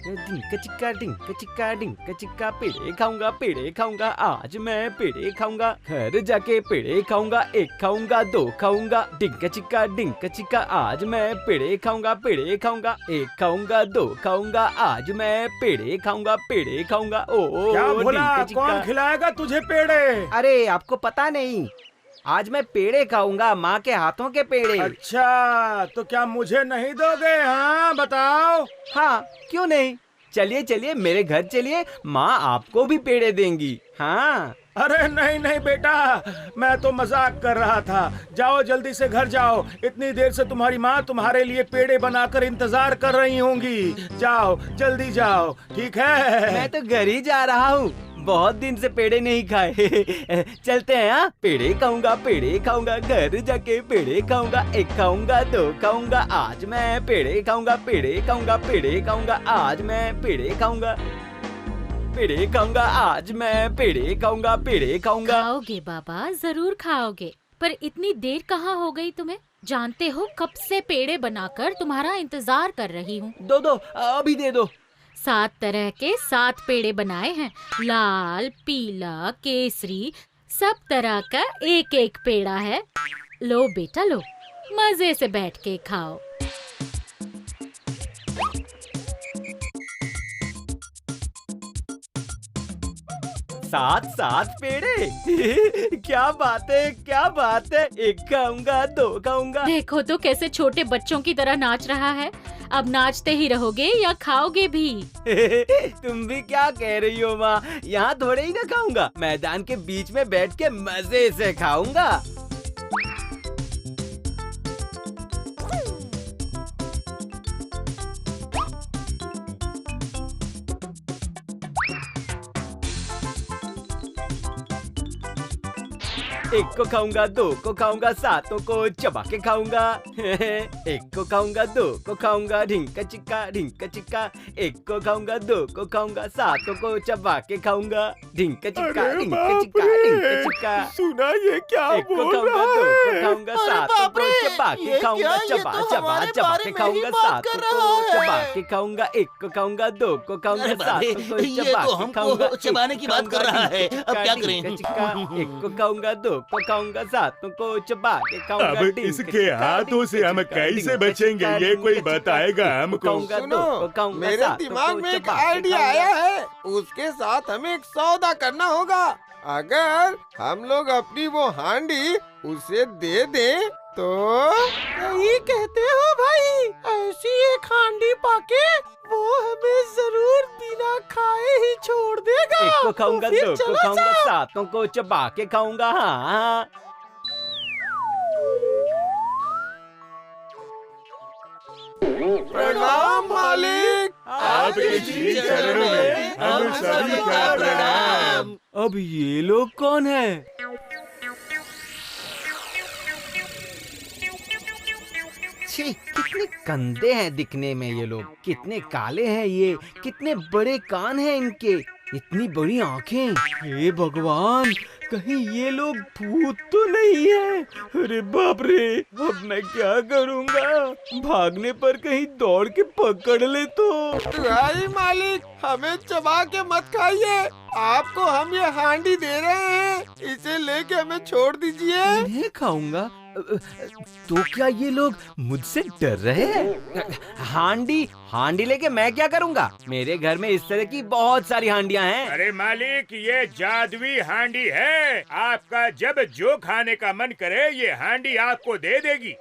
डिंका चिक्का पेड़े खाऊंगा आज मैं पेड़े खाऊंगा, घर जाके पेड़े खाऊंगा, एक खाऊंगा दो खाऊंगा, डिंका चिक्का आज मैं पेड़े खाऊंगा, एक खाऊंगा दो खाऊंगा, आज मैं पेड़े खाऊंगा। ओ क्या भोला, कौन खिलाएगा तुझे पेड़े? अरे आपको पता नहीं, आज मैं पेड़े खाऊंगा, माँ के हाथों के पेड़े। अच्छा, तो क्या मुझे नहीं दोगे? हाँ बताओ। हाँ क्यों नहीं, चलिए मेरे घर चलिए, माँ आपको भी पेड़े देंगी। हाँ। अरे नहीं बेटा, मैं तो मजाक कर रहा था। जाओ जल्दी से घर जाओ, इतनी देर से तुम्हारी माँ तुम्हारे लिए पेड़े बनाकर इंतजार कर रही होंगी। जाओ जल्दी जाओ, ठीक है? मैं तो घर ही जा रहा हूँ, बहुत दिन से पेड़े नहीं खाए। चलते हैं। हाँ, पेड़े खाऊंगा, घर जाके पेड़े खाऊंगा, एक खाऊंगा दो खाऊंगा, आज मैं पेड़े खाऊंगा, आज मैं पेड़े खाऊंगा, आज मैं पेड़े खाऊंगा। खाओगे बाबा, जरूर खाओगे, पर इतनी देर कहाँ हो गई तुम्हें? जानते हो कब से पेड़े बनाकर तुम्हारा इंतजार कर रही हूँ। दो अभी दे दो। 7 तरह के 7 पेड़े बनाए हैं, लाल, पीला, केसरी, सब तरह का एक एक पेड़ा है। लो बेटा लो, मजे से बैठ के खाओ। सात पेड़े। क्या बात है, एक खाऊंगा दो खाऊंगा। देखो तो कैसे छोटे बच्चों की तरह नाच रहा है। अब नाचते ही रहोगे या खाओगे भी? तुम भी क्या कह रही हो माँ, यहाँ थोड़े ही ना खाऊंगा, मैदान के बीच में बैठ के मजे से खाऊंगा। एक को खाऊंगा, दो को खाऊंगा, 7 को चबा के खाऊंगा। एक को खाऊंगा, दो को खाऊंगा, ढिंका चिक्का। एक को खाऊंगा, दो को खाऊंगा, 7 को चबा के खाऊंगा। ढिंका चिक्का। सुना ये क्या बोल रहा है? दो को खाऊंगा, 7 को चबा के खाऊंगा, चबा के खाऊंगा, 7 को चबा के खाऊंगा। एक को खाऊंगा, दो को खाऊंगा, 7 को चबा के खाऊंगा। चबाने की बात कर रहा है, अब क्या करें? एक को खाऊंगा, दो को खाऊंगा, 7 को चबा के खाऊंगा। अब इसके हाथों से हम कैसे बचेंगे, ये कोई बताएगा हमको? सुनो, मेरे दिमाग में एक आइडिया आया है, उसके साथ हमें एक सौदा करना होगा। अगर हम लोग अपनी वो हांडी उसे दे दें तो? सही कहते हो भाई, ऐसी एक हांडी पाके वो हमें जरूर बिना खाए ही छोड़ देगा। एक को खाऊंगा, तो फिर दो को खाऊंगा, 7 को चबा के खाऊंगा। हाँ। प्रणाम मालिक। आपके श्री चरणों में हम सभी का प्रणाम। अब ये लोग कौन है? छी, कितने गंदे हैं दिखने में ये लोग, कितने काले हैं ये, कितने बड़े कान हैं इनके, इतनी बड़ी आंखें। हे भगवान, कहीं ये लोग भूत तो नहीं है? अरे बाप रे, अब मैं क्या करूंगा? भागने पर कहीं दौड़ के पकड़ ले तो। भाई मालिक, हमें चबा के मत खाइए, आपको हम ये हांडी दे रहे हैं, इसे लेके हमें छोड़ दीजिए। इन्हें खाऊंगा तो क्या ये लोग मुझसे डर रहे हैं? हांडी लेके मैं क्या करूंगा? मेरे घर में इस तरह की बहुत सारी हांडियां हैं। अरे मालिक, ये जादुई हांडी है, आपका जब जो खाने का मन करे ये हांडी आपको दे देगी।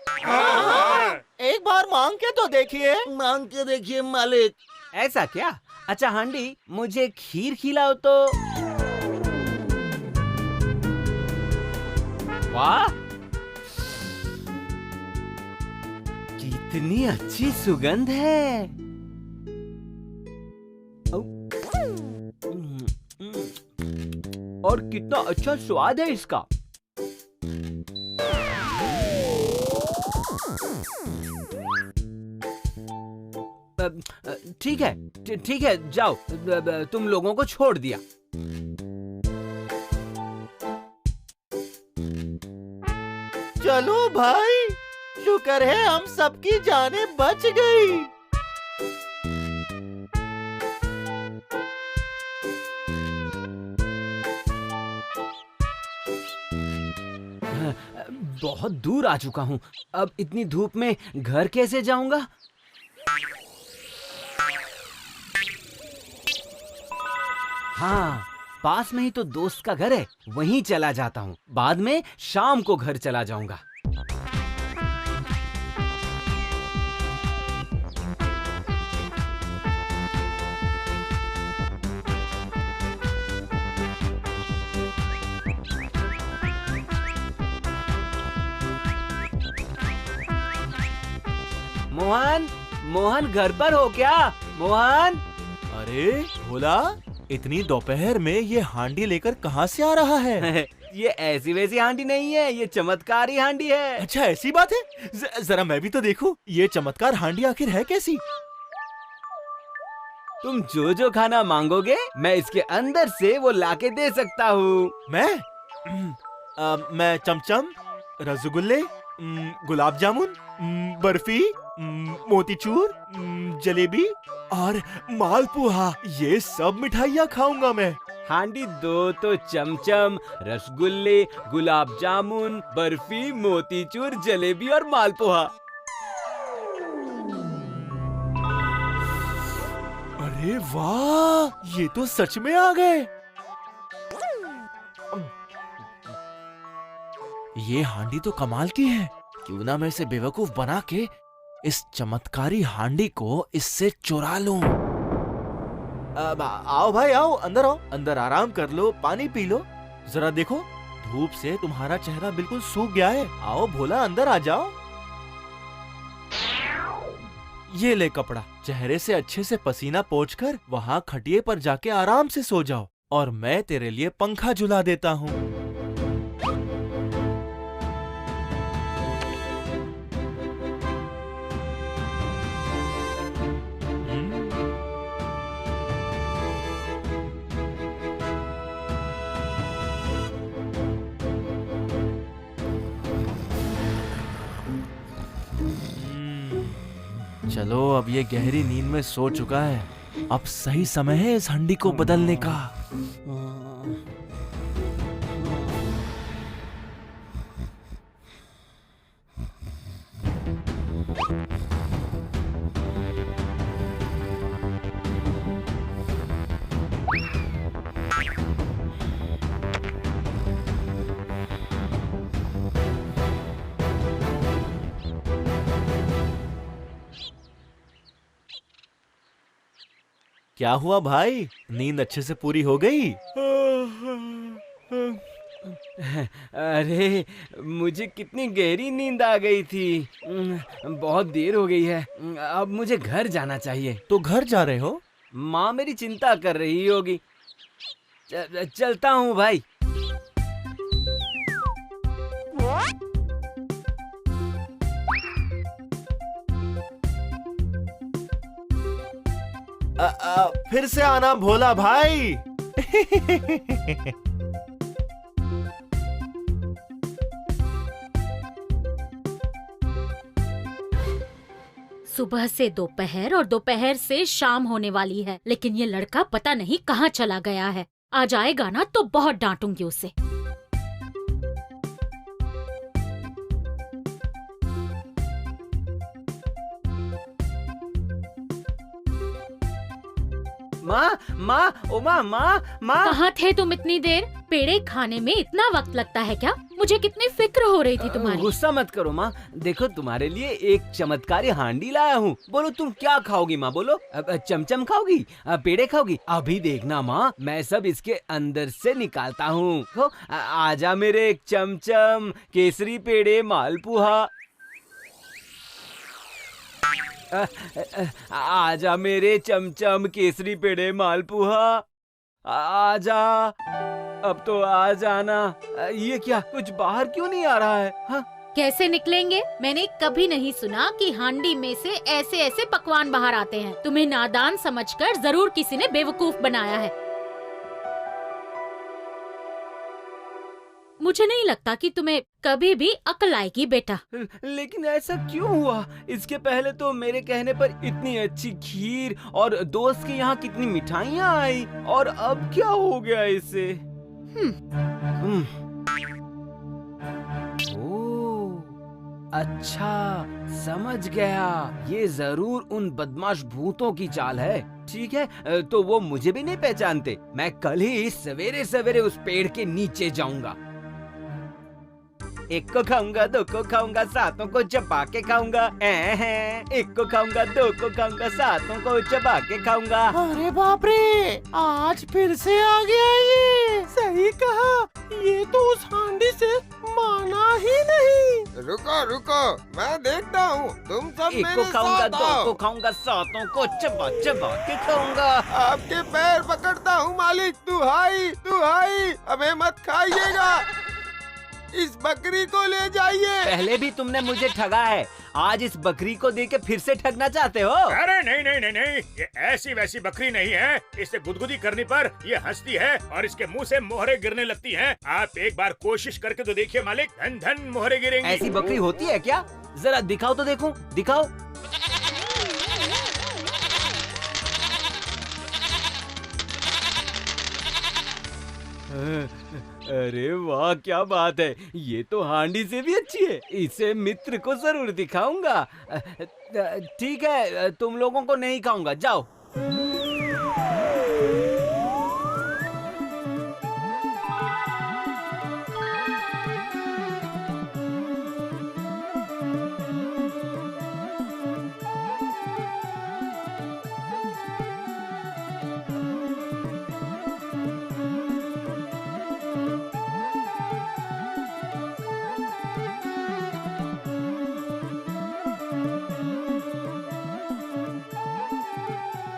एक बार मांग के तो देखिए। मांग के देखिए मालिक। ऐसा क्या? अच्छा हांडी, मुझे खीर खिलाओ तो। वाह, कितनी अच्छी सुगंध है। और कितना अच्छा स्वाद है इसका। ठीक है, जाओ, तुम लोगों को छोड़ दिया। चलो भाई, शुक्र है हम सबकी जानें बच गई। बहुत दूर आ चुका हूँ। अब इतनी धूप में घर कैसे जाऊंगा? हाँ, पास में ही तो दोस्त का घर है, वहीं चला जाता हूँ। बाद में शाम को घर चला जाऊंगा। मोहन, मोहन घर पर हो क्या? मोहन। अरे भोला, इतनी दोपहर में ये हांडी लेकर कहाँ से आ रहा है? ये ऐसी वैसी हांडी नहीं है, ये चमत्कारी हांडी है। अच्छा ऐसी बात है? जरा मैं भी तो देखूं, ये चमत्कार हांडी आखिर है कैसी? तुम जो जो खाना मांगोगे मैं इसके अंदर से वो लाके दे सकता हूँ। मैं चमचम, रसगुल्ले, गुलाब जामुन, बर्फी, मोतीचूर, जलेबी और मालपुआ, ये सब मिठाइयाँ खाऊंगा मैं। हांडी दो तो चमचम, रसगुल्ले, गुलाब जामुन, बर्फी, मोतीचूर, जलेबी और मालपुआ। अरे वाह, ये तो सच में आ गए। ये हांडी तो कमाल की है। क्यों ना मैं इसे बेवकूफ बना के इस चमत्कारी हांडी को इससे चुरा लूं। आओ भाई आओ, अंदर आओ, अंदर आराम कर लो, पानी पी लो। जरा देखो, धूप से तुम्हारा चेहरा बिल्कुल सूख गया है। आओ भोला, अंदर आ जाओ। ये ले कपड़ा, चेहरे से अच्छे से पसीना पोंछकर वहाँ खटिए पर जाके आराम से सो जाओ, और मैं तेरे लिए पंखा झुला देता हूँ। चलो, अब ये गहरी नींद में सो चुका है। अब सही समय है इस हंडी को बदलने का। क्या हुआ भाई, नींद अच्छे से पूरी हो गई? अरे मुझे कितनी गहरी नींद आ गई थी। बहुत देर हो गई है, अब मुझे घर जाना चाहिए। तो घर जा रहे हो? माँ मेरी चिंता कर रही होगी। चलता हूँ भाई। फिर से आना भोला भाई। सुबह से दोपहर और दोपहर से शाम होने वाली है, लेकिन ये लड़का पता नहीं कहाँ चला गया है। आ जाएगा ना तो बहुत डांटूंगी उसे। माँ, माँ, ओ माँ, माँ, माँ। कहाँ थे तुम इतनी देर? पेड़े खाने में इतना वक्त लगता है क्या? मुझे कितनी फिक्र हो रही थी तुम्हारी। गुस्सा मत करो माँ, देखो तुम्हारे लिए एक चमत्कारी हांडी लाया हूँ। बोलो तुम क्या खाओगी माँ, बोलो। चमचम खाओगी, पेड़े खाओगी? अभी देखना माँ, मैं सब इसके अंदर से निकालता हूँ। आजा मेरे एक चमचम, केसरी, पेड़े, मालपुआ। आजा मेरे चमचम, केसरी, पेड़े, मालपुआ। आजा, अब तो आ जाना। ये क्या, कुछ बाहर क्यों नहीं आ रहा है? हाँ? कैसे निकलेंगे? मैंने कभी नहीं सुना कि हांडी में से ऐसे ऐसे पकवान बाहर आते हैं। तुम्हें नादान समझकर जरूर किसी ने बेवकूफ बनाया है। मुझे नहीं लगता कि तुम्हें कभी भी अक्ल आएगी बेटा। लेकिन ऐसा क्यों हुआ? इसके पहले तो मेरे कहने पर इतनी अच्छी खीर और दोस्त के यहाँ कितनी मिठाइयाँ आई, और अब क्या हो गया इसे? ओह, अच्छा, समझ गया। ये जरूर उन बदमाश भूतों की चाल है। ठीक है, तो वो मुझे भी नहीं पहचानते। मैं कल ही सवेरे सवेरे उस पेड़ के नीचे जाऊंगा। एक को खाऊंगा, दो को खाऊंगा, सातों को चबा के खाऊंगा। एक को खाऊंगा, दो को खाऊंगा, सातों को चबा के खाऊंगा। अरे बाप रे, आज फिर से आ गया ये। सही कहा, ये तो उस हांडी से माना ही नहीं। रुको रुको, मैं देखता हूँ। तुम सब एक मेरे को खाऊंगा, साथ दो आओ। को खाऊंगा, सातों को चबा चबा के खाऊंगा। आपके पैर पकड़ता हूँ मालिक। दुहाई, हमें मत खाइएगा। इस बकरी को ले जाइए। पहले भी तुमने मुझे ठगा है, आज इस बकरी को देके फिर से ठगना चाहते हो? अरे नहीं नहीं नहीं नहीं, ये ऐसी वैसी बकरी नहीं है। इसे गुदगुदी करने पर ये हंसती है और इसके मुंह से मोहरे गिरने लगती हैं। आप एक बार कोशिश करके तो देखिए मालिक, धन धन मोहरे गिरेंगी। ऐसी बकरी होती है क्या? जरा दिखाओ तो देखूं, दिखाओ। अरे वाह, क्या बात है। ये तो हांडी से भी अच्छी है। इसे मित्र को जरूर दिखाऊंगा। ठीक है, तुम लोगों को नहीं खाऊंगा, जाओ।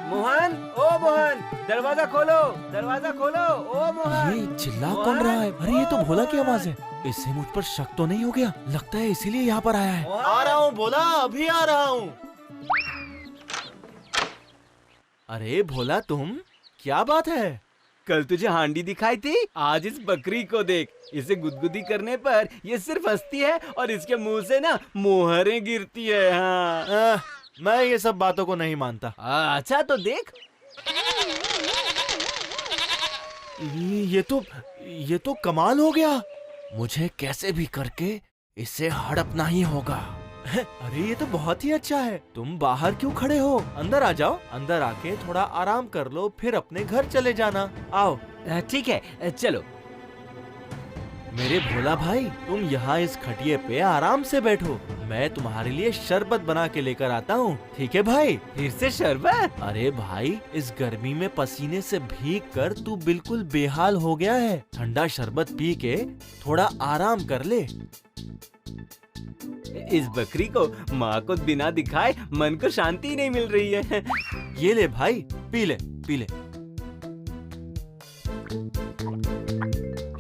मोहन, ओ मोहन, दरवाजा खोलो, दरवाजा खोलो। ओ मोहन। ये चिल्ला कौन रहा है? अरे ये तो भोला की आवाज है। इससे मुझ पर शक तो नहीं हो गया? लगता है इसीलिए यहाँ पर आया है। मोहन। आ रहा हूँ भोला, अभी आ रहा हूँ। अरे भोला, तुम, क्या बात है? कल तुझे हांडी दिखाई थी, आज इस बकरी को देख। इसे गुदगुदी करने पर ये सिर्फ हंसती है और इसके मुंह से ना मोहरें गिरती है। हाँ। मैं ये सब बातों को नहीं मानता। अच्छा तो देख। ये तो कमाल हो गया। मुझे कैसे भी करके इसे हड़पना ही होगा। अरे ये तो बहुत ही अच्छा है। तुम बाहर क्यों खड़े हो? अंदर आ जाओ। अंदर आके थोड़ा आराम कर लो, फिर अपने घर चले जाना। आओ। ठीक है, चलो। मेरे भोला भाई, तुम यहाँ इस खटिये पे आराम से बैठो। मैं तुम्हारे लिए शरबत बना के लेकर आता हूँ। ठीक है भाई? फिर से शरबत? अरे भाई, इस गर्मी में पसीने से भीग कर तू बिल्कुल बेहाल हो गया है। ठंडा शरबत पी के थोड़ा आराम कर ले। इस बकरी को माँ को बिना दिखाए मन को शांति ही नहीं मिल रही है। ये ले भाई, पी ले, पी ले।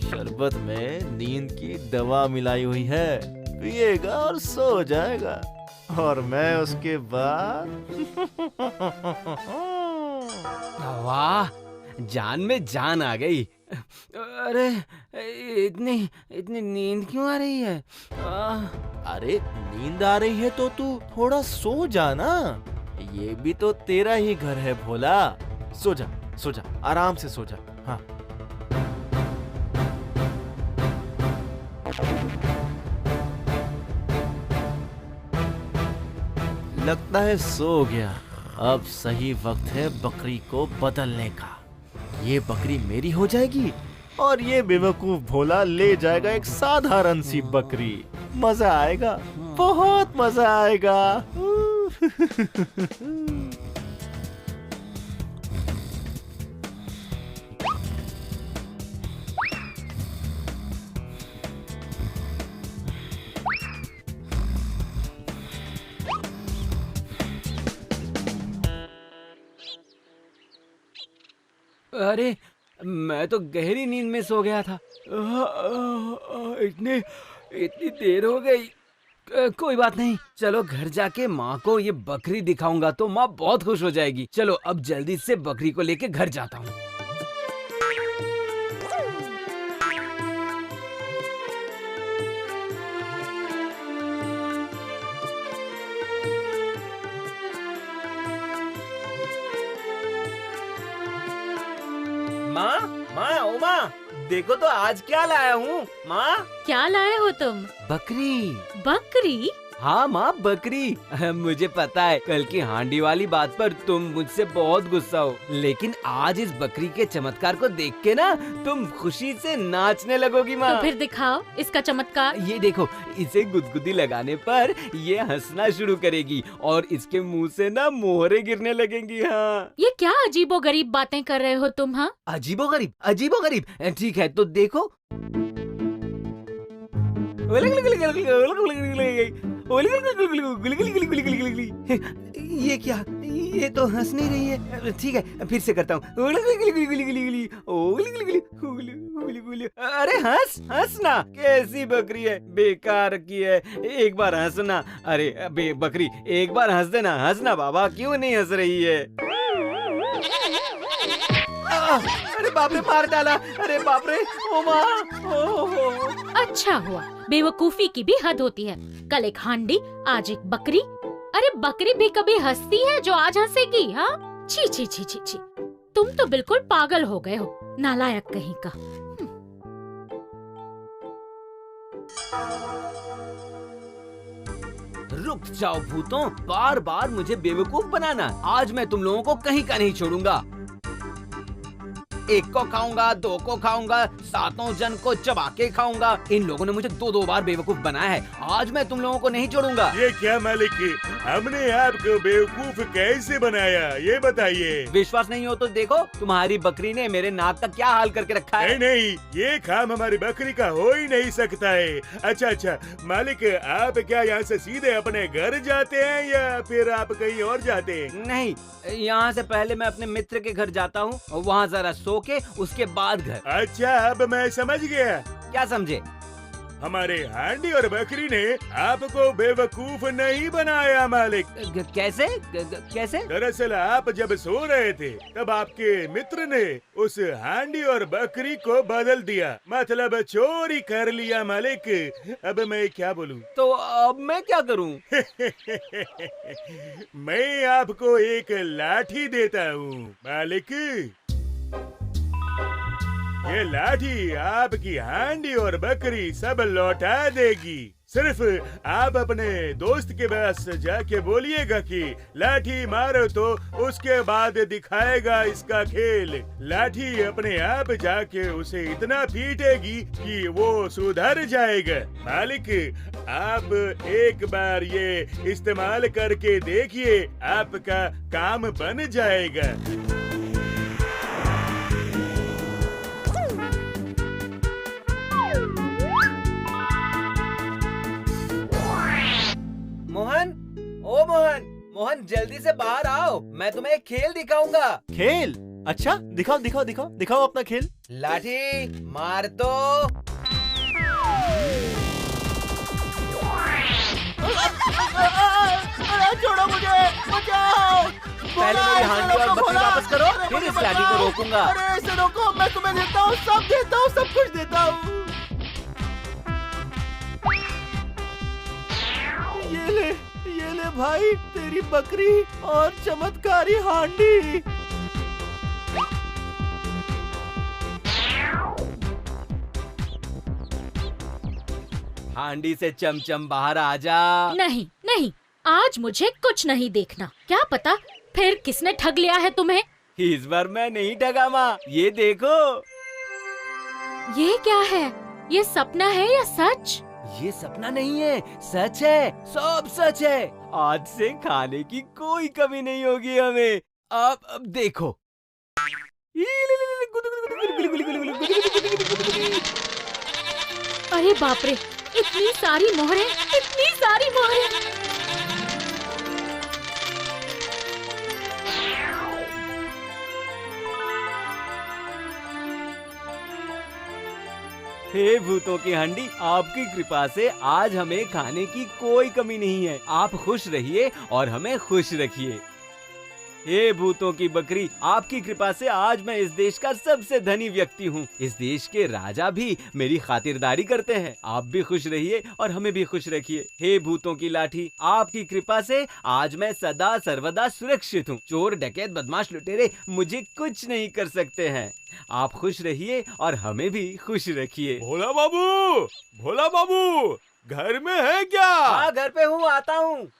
शरबत में नींद की दवा मिलाई हुई है। पिएगा और सो जाएगा। और मैं उसके बाद वाह, जान में जान आ गई। अरे इतनी नींद क्यों आ रही है? अरे नींद आ रही है तो तू थोड़ा सो जा ना। ये भी तो तेरा ही घर है भोला। सो जा, सो जा, आराम से सो जा। हाँ। लगता है सो गया। अब सही वक्त है बकरी को बदलने का। ये बकरी मेरी हो जाएगी और ये बेवकूफ भोला ले जाएगा एक साधारण सी बकरी। मजा आएगा, बहुत मजा आएगा। अरे मैं तो गहरी नींद में सो गया था। इतनी देर हो गई। कोई बात नहीं, चलो घर जाके माँ को ये बकरी दिखाऊंगा तो माँ बहुत खुश हो जाएगी। चलो अब जल्दी से बकरी को लेके घर जाता हूँ। माँ, माँ, ओ माँ, देखो तो आज क्या लाया हूँ। माँ, क्या लाए हो तुम? बकरी। बकरी? हाँ माँ बकरी, मुझे पता है कल की हांडी वाली बात पर तुम मुझसे बहुत गुस्सा हो, लेकिन आज इस बकरी के चमत्कार को देख के ना तुम खुशी से नाचने लगोगी माँ। तो फिर दिखाओ इसका चमत्कार। ये देखो, इसे गुदगुदी लगाने पर ये हंसना शुरू करेगी और इसके मुंह से ना मोहरे गिरने लगेंगी। हाँ, ये क्या अजीबोगरीब बातें कर रहे हो तुम? हाँ, अजीबोगरीब अजीबोगरीब, ठीक है तो देखो। ये क्या, ये तो हंस नहीं रही है। ठीक है फिर से करता हूँ। अरे हंस हंसना, कैसी बकरी है, बेकार की है। एक बार हंसना। अरे बकरी एक बार हंस देना, हंसना बाबा, क्यों नहीं हंस रही है? अरे बाप रे, मार डाला। अरे बाप रे, ओ माँ। अच्छा हुआ, बेवकूफी की भी हद होती है। कल एक हांडी, आज एक बकरी। अरे बकरी भी कभी हंसती है जो आज हंसेगी? हाँ, छी छी छी छी छी, तुम तो बिल्कुल पागल हो गए हो, नालायक कहीं का। रुक जाओ भूतों, बार बार मुझे बेवकूफ बनाना। आज मैं तुम लोगों को कहीं का नहीं छोड़ूंगा। एक को खाऊंगा, दो को खाऊंगा, सातों जन को चबा के खाऊंगा। इन लोगों ने मुझे दो बार बेवकूफ बनाया है, आज मैं तुम लोगों को नहीं छोड़ूंगा। ये क्या मालिक, हमने आपको बेवकूफ कैसे बनाया, ये बताइए। विश्वास नहीं हो तो देखो, तुम्हारी बकरी ने मेरे नाक का क्या हाल करके रखा है। नहीं, ये काम हमारी बकरी का हो ही नहीं सकता है। अच्छा मालिक, आप क्या यहाँ से सीधे अपने घर जाते हैं या फिर आप कहीं और जाते हैं? नहीं, यहाँ से पहले मैं अपने मित्र के घर जाता हूँ, वहाँ जरा सो के उसके बाद घर। अच्छा, अब मैं समझ गया। क्या समझे? हमारे हांडी और बकरी ने आपको बेवकूफ नहीं बनाया मालिक। कैसे कैसे? दरअसल आप जब सो रहे थे तब आपके मित्र ने उस हांडी और बकरी को बदल दिया, मतलब चोरी कर लिया मालिक। अब मैं क्या बोलूं? तो अब मैं क्या करूं? मैं आपको एक लाठी देता हूँ मालिक। ये लाठी आपकी हांडी और बकरी सब लौटा देगी। सिर्फ आप अपने दोस्त के पास जाके बोलिएगा कि लाठी मारो, तो उसके बाद दिखाएगा इसका खेल। लाठी अपने आप जाके उसे इतना पीटेगी कि वो सुधर जाएगा। मालिक, आप एक बार ये इस्तेमाल करके देखिए, आपका काम बन जाएगा। मोहन, ओ मोहन, मोहन जल्दी से बाहर आओ, मैं तुम्हें एक खेल दिखाऊंगा। खेल? अच्छा, दिखाओ दिखाओ दिखाओ दिखाओ अपना खेल। लाठी मार दो। छोड़ो मुझे, बचाओ। पहले मेरी हांडी और बकरी वापस करो, फिर इस लाठी को रोकूंगा। अरे इसे रोको, मैं तुम्हें देता हूँ, सब देता हूँ, सब कुछ देता हूँ। ये ले भाई, तेरी बकरी और चमत्कारी हांडी। हांडी से चमचम बाहर आ जा। नहीं नहीं, आज मुझे कुछ नहीं देखना। क्या पता फिर किसने ठग लिया है तुम्हें। इस बार मैं नहीं ठगा माँ, ये देखो। ये क्या है? ये सपना है या सच? ये सपना नहीं है, सच है, सब सच है। आज से खाने की कोई कमी नहीं होगी हमें। अब देखो। अरे बाप रे, इतनी सारी मोहरें, इतनी सारी मोहरें। हे भूतों की हांडी, आपकी कृपा से आज हमें खाने की कोई कमी नहीं है। आप खुश रहिए और हमें खुश रखिए। हे भूतों की बकरी, आपकी कृपा से आज मैं इस देश का सबसे धनी व्यक्ति हूँ। इस देश के राजा भी मेरी खातिरदारी करते हैं। आप भी खुश रहिए और हमें भी खुश रखिए। हे भूतों की लाठी, आपकी कृपा से आज मैं सदा सर्वदा सुरक्षित हूँ। चोर, डकैत, बदमाश, लुटेरे मुझे कुछ नहीं कर सकते हैं। आप खुश रहिए और हमें भी खुश रखिए। भोला बाबू, भोला बाबू, घर में है क्या? हाँ, घर पे हूँ, आता हूँ।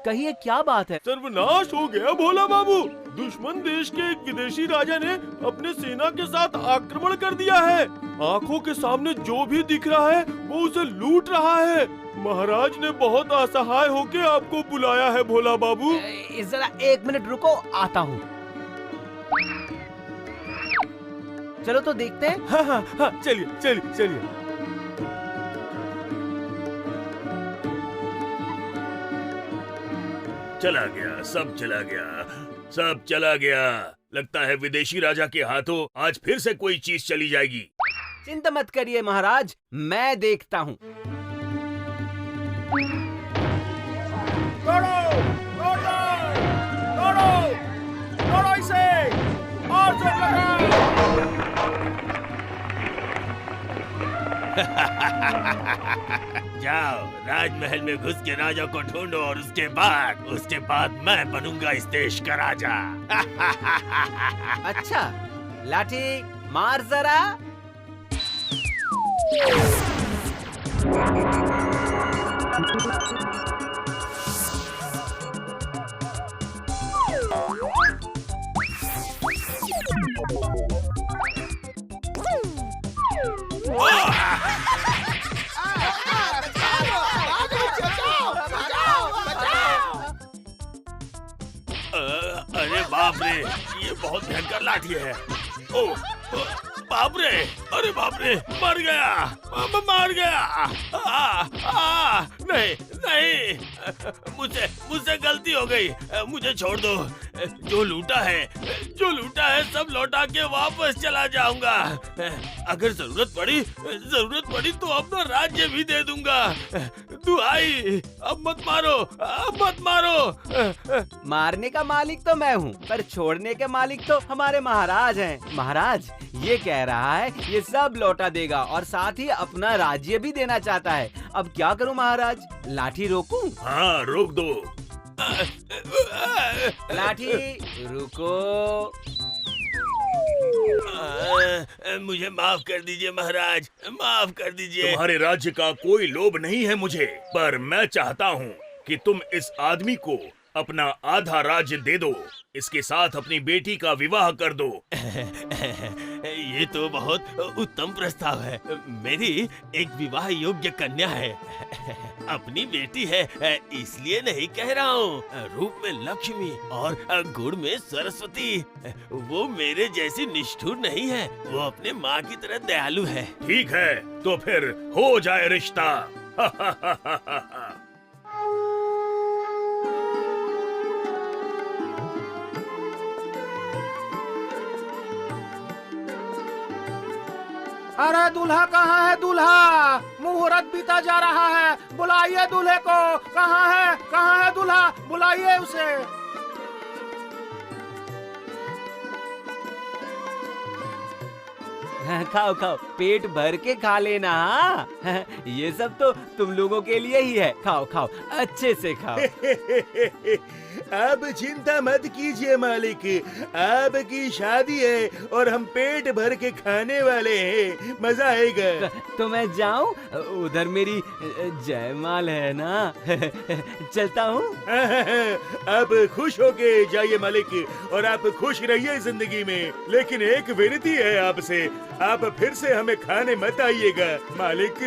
कहिए क्या बात है? सर्वनाश हो गया भोला बाबू। दुश्मन देश के एक विदेशी राजा ने अपने सेना के साथ आक्रमण कर दिया है। आंखों के सामने जो भी दिख रहा है वो उसे लूट रहा है। महाराज ने बहुत असहाय होकर आपको बुलाया है भोला बाबू। जरा 1 मिनट रुको, आता हूँ। चलो तो देखते हैं। हाँ हाँ हाँ, चलिए चलिए चलिए। चला गया, सब चला गया, सब चला गया। लगता है विदेशी राजा के हाथों आज फिर से कोई चीज चली जाएगी। चिंता मत करिए महाराज, मैं देखता हूँ। दौड़ो, दौड़ो, दौड़ो, दौड़ो इसे, और जोर लगाओ। जाओ राजमहल में घुस के राजा को ढूंढो और उसके बाद मैं बनूंगा इस देश का राजा। अच्छा, लाठी मार जरा। अरे बाप रे, ये बहुत भयंकर लाठी है। ओ बाप रे, अरे बाप रे, मर गया, मार गया। नहीं नहीं, मुझसे गलती हो गई, मुझे छोड़ दो। जो लूटा है सब लौटा के वापस चला जाऊंगा। अगर जरूरत पड़ी तो अपना राज्य भी दे दूंगा। दुहाई, अब मत मारो। मारने का मालिक तो मैं हूँ, पर छोड़ने के मालिक तो हमारे महाराज हैं। महाराज ये कह रहा है ये सब लौटा देगा और साथ ही अपना राज्य भी देना चाहता है। अब क्या करूँ महाराज? लाठी रोकूं? हाँ, रोक दो। लाठी रुको। मुझे माफ कर दीजिए महाराज, माफ कर दीजिए। तुम्हारे राज्य का कोई लोभ नहीं है मुझे, पर मैं चाहता हूँ कि तुम इस आदमी को अपना आधा राज्य दे दो, इसके साथ अपनी बेटी का विवाह कर दो। ये तो बहुत उत्तम प्रस्ताव है। मेरी एक विवाह योग्य कन्या है, अपनी बेटी है, इसलिए नहीं कह रहा हूँ। रूप में लक्ष्मी और गुण में सरस्वती। वो मेरे जैसी निष्ठुर नहीं है, वो अपने माँ की तरह दयालु है। ठीक है, तो फिर हो जाए रिश्ता। अरे दूल्हा कहाँ है? दूल्हा, मुहूर्त बीता जा रहा है, बुलाइए दूल्हे को। कहाँ है दूल्हा? बुलाइए उसे। खाओ खाओ, पेट भर के खा लेना। हाँ, ये सब तो तुम लोगों के लिए ही है। खाओ खाओ, अच्छे से खाओ। अब चिंता मत कीजिए मालिक, आपकी शादी है और हम पेट भर के खाने वाले हैं, मजा आएगा। तो मैं जाऊं? उधर मेरी जयमाल है ना। चलता हूँ। आप खुश होके जाइए मालिक, और आप खुश रहिए जिंदगी में। लेकिन एक विनती है आपसे, आप फिर से हमें खाने मत आइएगा मालिक।